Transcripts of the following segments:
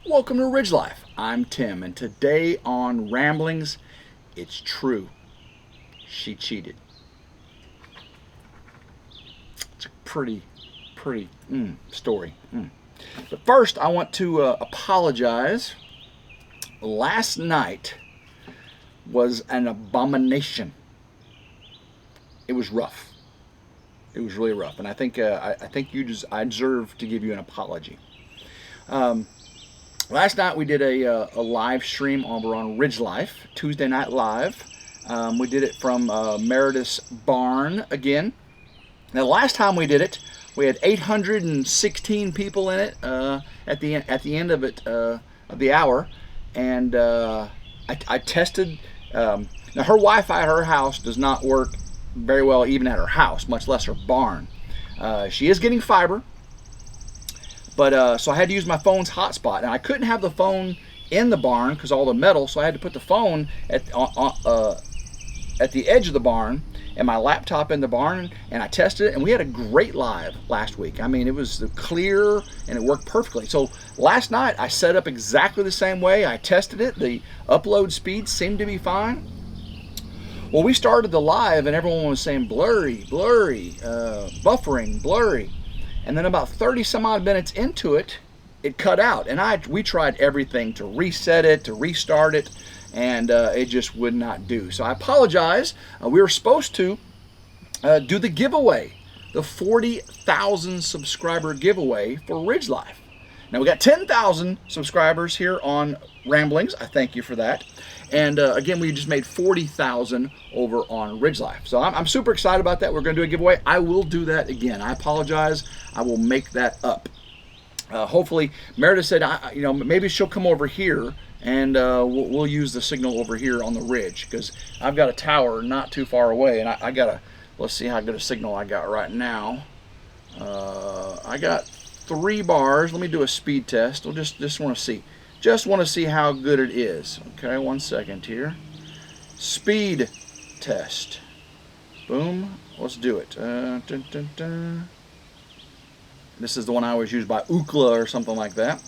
Welcome to Ridge Life. I'm Tim, and today on Ramblings, it's true. She cheated. It's a pretty story. But first, I want to apologize. Last night was an abomination. It was rough. It was really rough, and I think I deserve to give you an apology. Last night we did a live stream over on RidgeLife, Tuesday Night Live. We did it from Meredith's barn again. Now, last time we did it, we had 816 people in it at the end of it of the hour, and I tested. Now, her Wi-Fi at her house does not work very well, even at her house, much less her barn. She is getting fiber. But so I had to use my phone's hotspot, and I couldn't have the phone in the barn because all the metal. So I had to put the phone at the edge of the barn and my laptop in the barn, and I tested it, and we had a great live last week. I mean, it was clear and it worked perfectly. So last night I set up exactly the same way. I tested it. The upload speed seemed to be fine. Well, we started the live, and everyone was saying blurry, buffering, blurry. And then about 30 some odd minutes into it, it cut out. And we tried everything to reset it, to restart it, and it just would not do. So I apologize. We were supposed to do the giveaway, the 40,000 subscriber giveaway for RidgeLife. Now, we got 10,000 subscribers here on Ramblings. I thank you for that. And again, we just made 40,000 over on RidgeLife. So I'm super excited about that. We're going to do a giveaway. I will do that again. I apologize. I will make that up. Hopefully, Meredith said, maybe she'll come over here and we'll use the signal over here on the ridge, because I've got a tower not too far away, and let's see how good a signal I got right now. I got 3 bars. Let me do a speed test. We'll just want to see. Just want to see how good it is. Okay, 1 second here. Speed test. Boom. Let's do it. This is the one I always use by Ookla or something like that.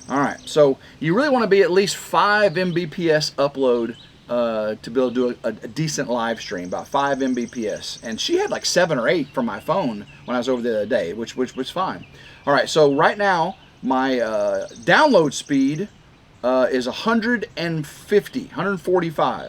All right, so you really want to be at least 5 Mbps upload to be able to do a decent live stream, about 5 Mbps. And she had like 7 or 8 from my phone when I was over the other day, which was fine. All right, so right now, my download speed is 145. I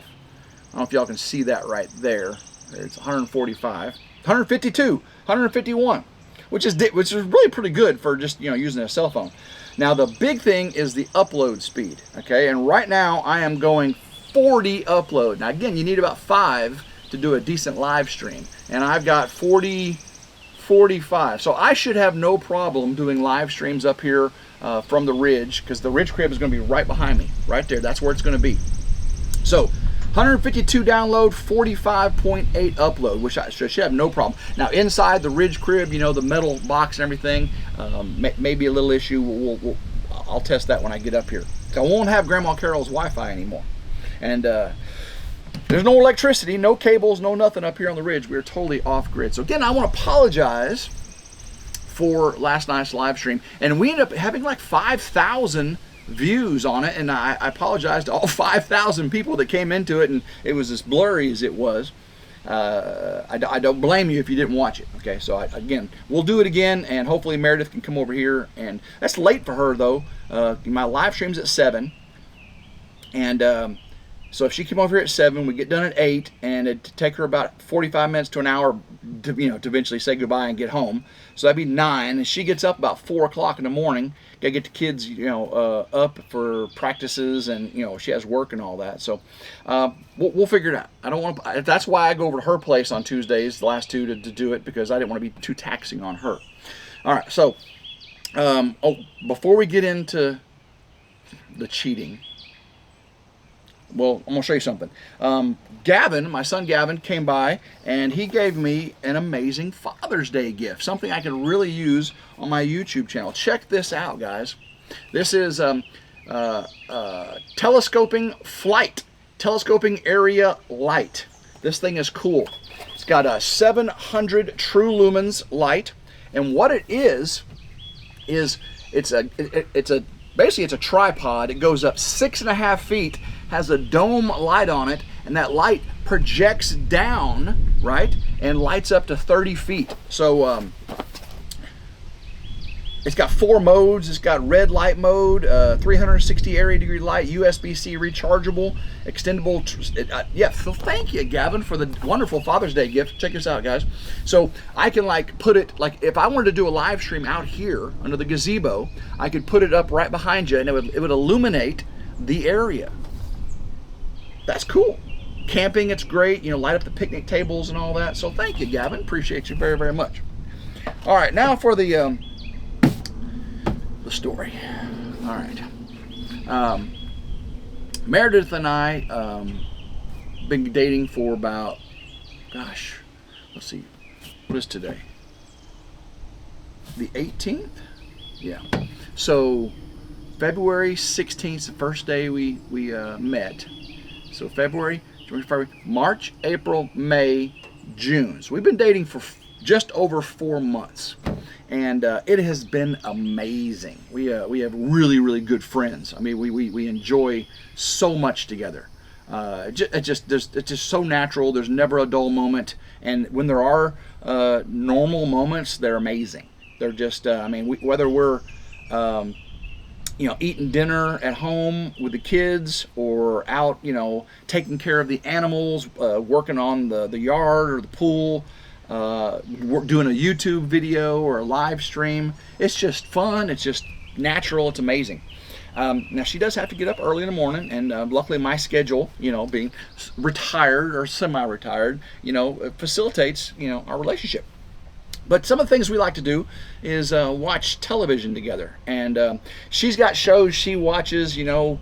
don't know if y'all can see that right there. It's 145, 152, 151, which is really pretty good for just using a cell phone. Now the big thing is the upload speed. Okay, and right now I am going 40 upload. Now again, you need about 5 to do a decent live stream, and I've got 45. So I should have no problem doing live streams up here from the ridge, because the ridge crib is going to be right behind me, right there. That's where it's going to be. So 152 download, 45.8 upload, which I should have no problem. Now inside the ridge crib, the metal box and everything, may be a little issue. I'll test that when I get up here. So I won't have Grandma Carol's Wi-Fi anymore. And there's no electricity, no cables, no nothing up here on the ridge. We're totally off grid. So again, I want to apologize for last night's live stream. And we ended up having like 5,000 views on it. And I apologize to all 5,000 people that came into it and it was as blurry as it was. I don't blame you if you didn't watch it. Okay, so again, we'll do it again, and hopefully Meredith can come over here. And that's late for her though. My live stream's at 7. And so if she came over here at 7, we get done at 8, and it'd take her about 45 minutes to an hour to eventually say goodbye and get home. So that'd be 9, and she gets up about 4 o'clock in the morning. Gotta get the kids, up for practices, and she has work and all that. So we'll figure it out. I don't want to. That's why I go over to her place on Tuesdays, the last 2, to do it, because I didn't want to be too taxing on her. All right. So before we get into the cheating. Well, I'm going to show you something. Gavin, my son Gavin, came by, and he gave me an amazing Father's Day gift, something I could really use on my YouTube channel. Check this out, guys. This is telescoping area light. This thing is cool. It's got a 700 true lumens light, and what it is it's a basically it's a tripod. It goes up 6.5 feet, has a dome light on it, and that light projects down, right, and lights up to 30 feet. So it's got 4 modes. It's got red light mode, 360 area degree light, USB-C rechargeable, extendable. Yeah, so thank you, Gavin, for the wonderful Father's Day gift. Check this out, guys. So I can like put it, like if I wanted to do a live stream out here under the gazebo, I could put it up right behind you, and it would illuminate the area. That's cool. Camping, it's great. You know, light up the picnic tables and all that. So thank you, Gavin. Appreciate you very, very much. All right, now for the story. All right. Meredith and I been dating for about, gosh, let's see, what is today? The 18th? Yeah. So February 16th is the first day we met. So February, March, April, May, June. So we've been dating for just over 4 months. And it has been amazing. We have really, really good friends. I mean, we enjoy so much together. It's just so natural. There's never a dull moment. And when there are normal moments, they're amazing. They're just, I mean, whether we're, you know, eating dinner at home with the kids, or out, you know, taking care of the animals, working on the yard or the pool, we're doing a YouTube video or a live stream. It's just fun. It's just natural. It's amazing. Now she does have to get up early in the morning, and luckily my schedule, you know, being retired or semi-retired, you know, facilitates, you know, our relationship. But some of the things we like to do is watch television together. And she's got shows she watches, you know,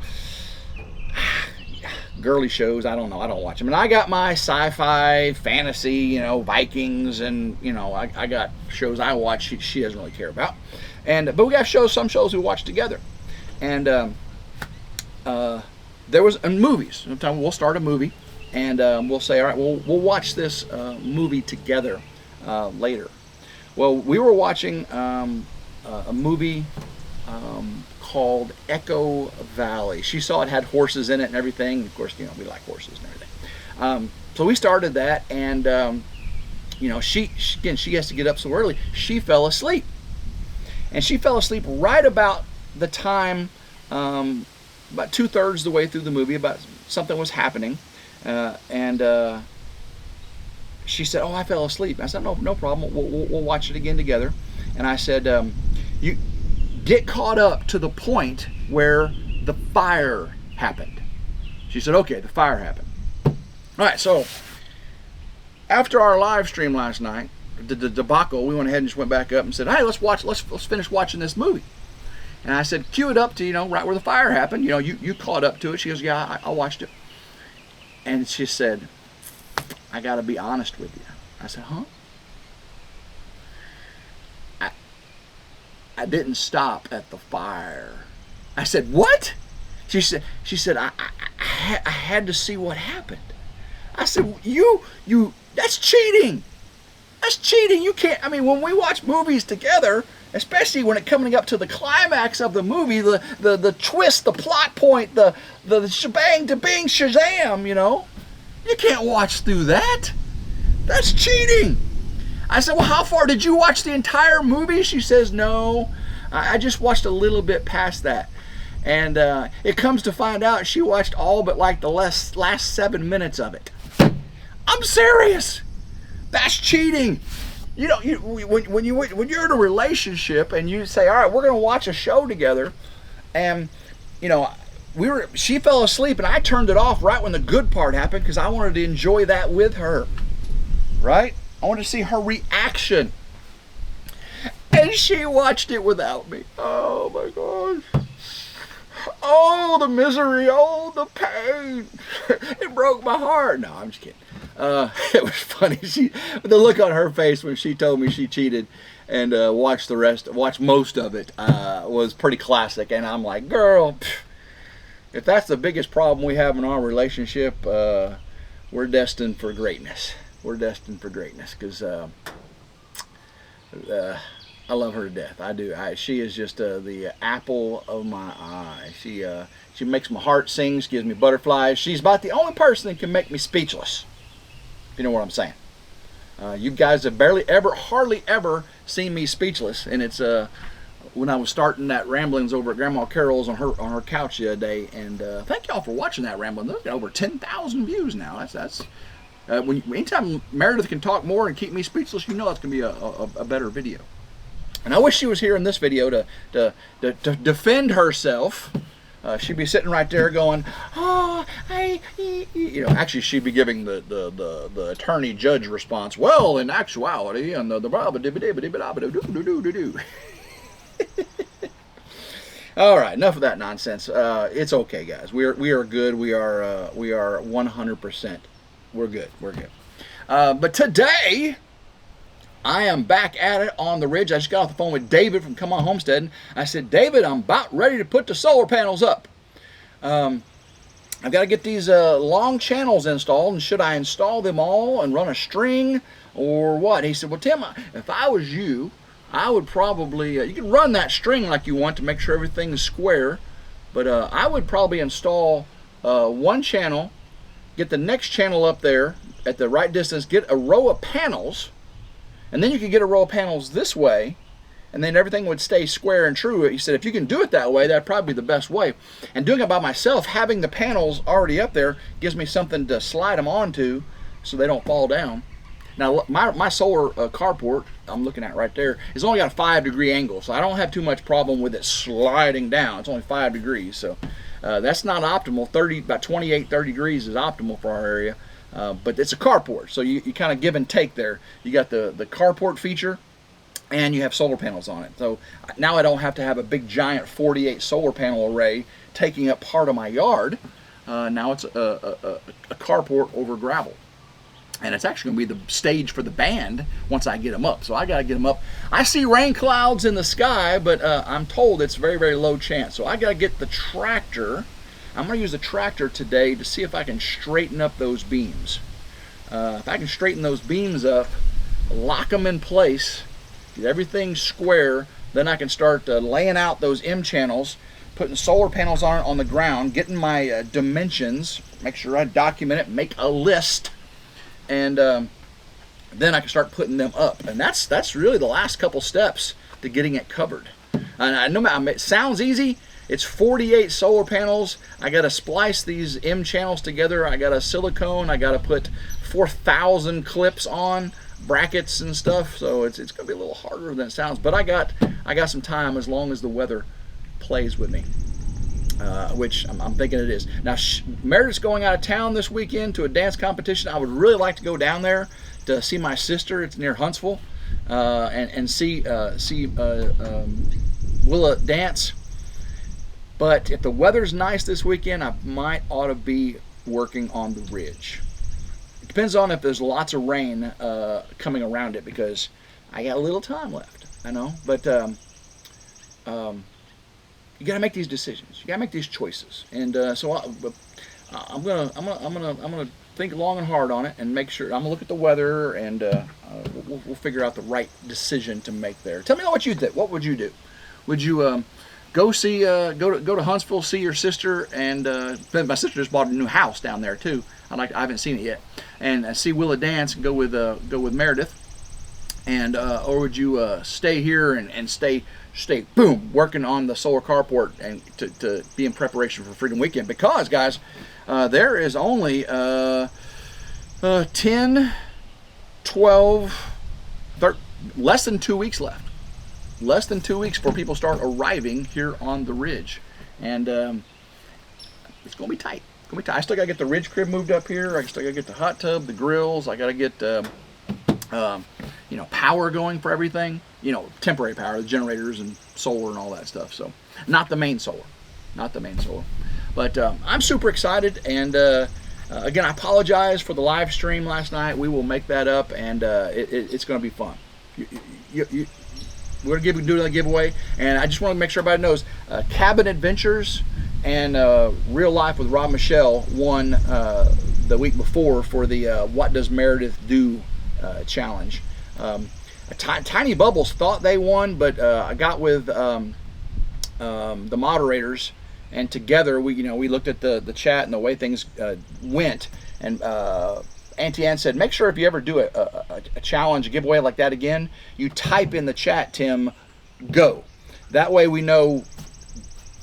girly shows. I don't know. I don't watch them. And I got my sci-fi, fantasy, you know, Vikings, and, you know, I got shows I watch she doesn't really care about. But we got some shows we watch together. And there was movies. Sometimes we'll start a movie, and we'll say, all right, we'll watch this movie together later. Well, we were watching a movie called Echo Valley. She saw it had horses in it and everything. Of course, you know, we like horses and everything. So we started that, and you know, she has to get up so early. She fell asleep, and she fell asleep right about the time, about 2/3 the way through the movie, about something was happening, and she said, "Oh, I fell asleep." I said, "No problem. We'll watch it again together." And I said, "You get caught up to the point where the fire happened." She said, "Okay, the fire happened." All right. So after our live stream last night, the debacle, we went ahead and just went back up and said, "Hey, let's finish watching this movie." And I said, "Cue it up to, you know, right where the fire happened. You know, you caught up to it." She goes, "Yeah, I watched it." And she said, "I got to be honest with you." I said, "Huh?" I didn't stop at the fire. I said, "What?" She said, I had to see what happened. I said, you, that's cheating. That's cheating. You can't, I mean, when we watch movies together, especially when it's coming up to the climax of the movie, the twist, the plot point, the shebang, to bing, shazam, you know, you can't watch through that. That's cheating. I said, "Well, how far did you watch the entire movie?" She says, "No, I just watched a little bit past that." And it comes to find out she watched all but like the last 7 minutes of it. I'm serious. That's cheating. You know, when you're in a relationship and you say, "All right, we're going to watch a show together," and you know, she fell asleep and I turned it off right when the good part happened because I wanted to enjoy that with her, right? I wanted to see her reaction. And she watched it without me. Oh my gosh. Oh, the misery. Oh, the pain. It broke my heart. No, I'm just kidding. It was funny. The look on her face when she told me she cheated and watched most of it was pretty classic. And I'm like, girl, if that's the biggest problem we have in our relationship, we're destined for greatness. We're destined for greatness because I love her to death. I do. She is just the apple of my eye. She makes my heart sing, gives me butterflies. She's about the only person that can make me speechless, if you know what I'm saying. You guys have hardly ever seen me speechless, and it's when I was starting that ramblings over at Grandma Carol's on her couch the other day. And thank y'all for watching that rambling. Those got over 10,000 views now. That's anytime Meredith can talk more and keep me speechless, you know that's gonna be a better video. And I wish she was here in this video to defend herself. She'd be sitting right there going, oh, actually she'd be giving the attorney judge response. Well, in actuality, and the all right, enough of that nonsense. It's okay, guys. We are good. We are 100%. We're good. We're good. But today, I am back at it on the ridge. I just got off the phone with David from Come On Homesteading. I said, David, I'm about ready to put the solar panels up. I've got to get these long channels installed, and should I install them all and run a string or what? He said, well, Tim, if I was you, I would probably, you can run that string like you want to make sure everything is square, but I would probably install one channel, get the next channel up there at the right distance, get a row of panels, and then you could get a row of panels this way, and then everything would stay square and true. He said, if you can do it that way, that'd probably be the best way. And doing it by myself, having the panels already up there, gives me something to slide them onto so they don't fall down. Now, my solar carport, I'm looking at right there, is only got a 5-degree angle, so I don't have too much problem with it sliding down. It's only 5 degrees, so that's not optimal. About 28, 30 degrees is optimal for our area. But it's a carport, so you kind of give and take there. You got the carport feature, and you have solar panels on it. So now I don't have to have a big giant 48 solar panel array taking up part of my yard. Now it's a carport over gravel. And it's actually going to be the stage for the band once I get them up. So I got to get them up. I see rain clouds in the sky, but I'm told it's very, very low chance. So I got to get the tractor. I'm going to use the tractor today to see if I can straighten up those beams. If I can straighten those beams up, lock them in place, get everything square, then I can start laying out those M channels, putting solar panels on the ground, getting my dimensions, make sure I document it, make a list, and then I can start putting them up. And that's really the last couple steps to getting it covered. And I know it sounds easy. It's 48 solar panels. I got to splice these M channels together. I got a silicone. I got to put 4,000 clips on, brackets and stuff. So it's going to be a little harder than it sounds. But I got some time as long as the weather plays with me, which I'm thinking it is. Now, Meredith's going out of town this weekend to a dance competition. I would really like to go down there to see my sister. It's near Huntsville, and see Willa dance. But if the weather's nice this weekend, I ought to be working on the ridge. It depends on if there's lots of rain coming around it, because I got a little time left, I know. But you got to make these decisions. You got to make these choices. And so I'm gonna think long and hard on it and make sure. I'm gonna look at the weather, and we'll figure out the right decision to make there. Tell me what you did. What would you do? Would you go to Huntsville, see your sister, and my sister just bought a new house down there too. I haven't seen it yet, and see Willa dance and go with Meredith, and or would you stay here and stay boom working on the solar carport and to be in preparation for Freedom Weekend? Because guys, there is only 10, 12, 13, less than 2 weeks left. Less than 2 weeks before people start arriving here on the ridge, and it's gonna be tight. It's gonna be tight. I still gotta get the ridge crib moved up here. I still gotta get the hot tub, the grills. I gotta get power going for everything. Temporary power, the generators and solar and all that stuff. So not the main solar, But I'm super excited, and again, I apologize for the live stream last night. We will make that up, and it's gonna be fun. We're going to do a giveaway, and I just want to make sure everybody knows Cabin Adventures and Real Life with Rob Michelle won the week before for the What Does Meredith Do challenge. Tiny Bubbles thought they won, but I got with the moderators, and together we looked at the chat and the way things went, and Auntie Ann said, make sure if you ever do a challenge, a giveaway like that again, you type in the chat, Tim, go. That way we know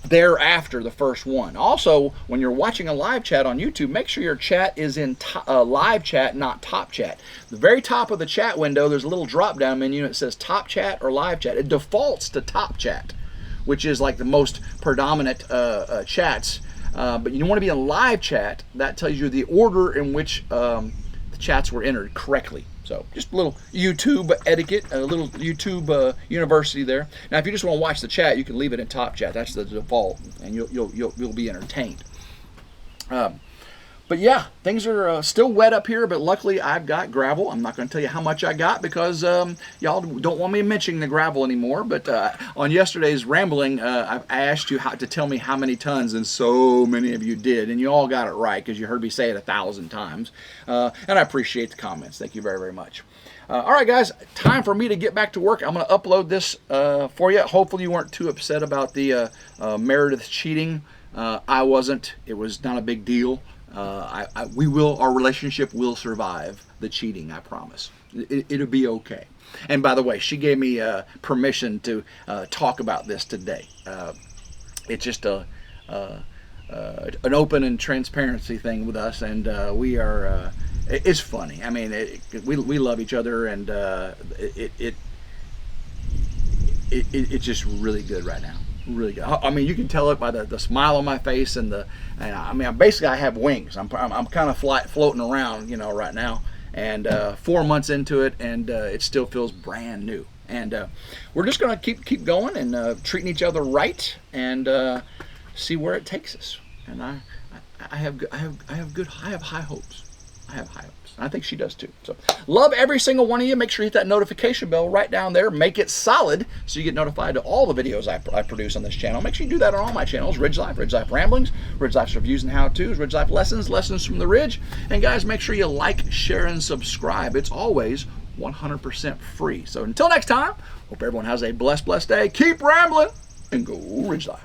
thereafter the first one. Also, when you're watching a live chat on YouTube, make sure your chat is in live chat, not top chat. The very top of the chat window, there's a little drop down menu that says top chat or live chat. It defaults to top chat, which is like the most predominant chats. But you want to be in live chat. That tells you the order in which the chats were entered correctly. So just a little YouTube etiquette, a little YouTube university there. Now, if you just want to watch the chat, you can leave it in top chat. That's the default, and you'll be entertained. But yeah, things are still wet up here, but luckily I've got gravel. I'm not going to tell you how much I got because y'all don't want me mentioning the gravel anymore. But on yesterday's rambling, I asked you to tell me how many tons, and so many of you did. And you all got it right because you heard me say it 1,000 times. And I appreciate the comments. Thank you very, very much. All right, guys, time for me to get back to work. I'm going to upload this for you. Hopefully you weren't too upset about the Meredith cheating. I wasn't. It was not a big deal. Our relationship will survive the cheating, I promise. It'll be okay. And by the way, she gave me permission to talk about this today. It's just an open and transparency thing with us, and we are. It's funny. I mean, we love each other, and it's just really good right now. Really good. I mean, you can tell it by the smile on my face and I mean, basically I have wings. I'm kind of floating around, right now, and 4 months into it, and it still feels brand new. And we're just gonna keep going and treating each other right, and see where it takes us. And I have high hopes. I have high hopes. I think she does too. So love every single one of you. Make sure you hit that notification bell right down there. Make it solid so you get notified of all the videos I produce on this channel. Make sure you do that on all my channels. RidgeLife, RidgeLife Ramblings, RidgeLife's Reviews and How-Tos, RidgeLife Lessons, Lessons from the Ridge. And guys, make sure you like, share, and subscribe. It's always 100% free. So until next time, hope everyone has a blessed day. Keep rambling and go RidgeLife.